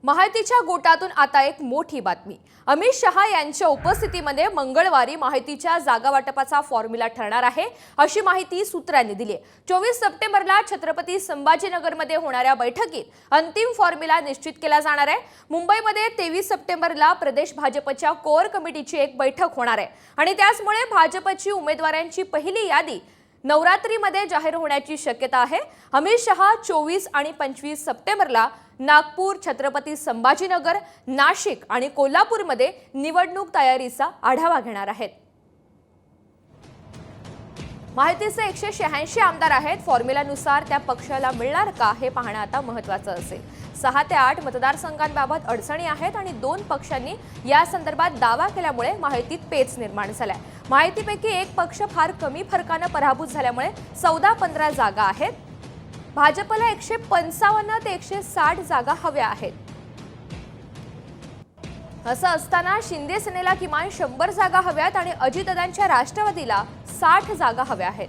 माहितीच्या गोटातून आता एक मोठी बातमी। अमित शहा यांच्या उपस्थितीमध्ये मंगळवारी माहितीच्या जागा वाटपाचा फॉर्म्युला ठरणार आहे, अशी माहिती सूत्रांनी दिली आहे। 24 सप्टेंबरला छत्रपती संभाजीनगरमध्ये होणाऱ्या बैठकीत अंतिम फॉर्म्युला निश्चित केला जाणार आहे। मुंबईमध्ये 23 सप्टेंबरला प्रदेश भाजपच्या कोर कमिटीची एक बैठक होणार आहे आणि त्याचमुळे भाजपची उमेदवारांची पहिली यादी नवरात्रीमध्ये जाहीर होण्याची शक्यता आहे। अमित शहा 24 आणि 25 सप्टेंबरला नागपूर, छत्रपती संभाजीनगर, नाशिक आणि कोल्हापूरमध्ये निवडणूक तयारीचा आढावा घेणार आहेत। माहितीचे 186 आमदार आहेत। फॉर्म्युलानुसार त्या पक्षाला मिळणार का हे पाहणं आता महत्त्वाचं असेल। 6 ते 8 मतदारसंघांबाबत अडचणी आहेत आणि 2 पक्षांनी या संदर्भात दावा केल्यामुळे माहितीत पेच निर्माण झालाय। माहितीपैकी एक पक्ष फार कमी फरकाने पराभूत झाल्यामुळे 14-15 जागा आहेत। भाजपला 155 ते 160 जागा हव्या आहेत। असं असताना शिंदे सेनेला किमान 100 जागा हव्यात आणि अजितदादांच्या राष्ट्रवादीला 60 जागा हव्या आहेत।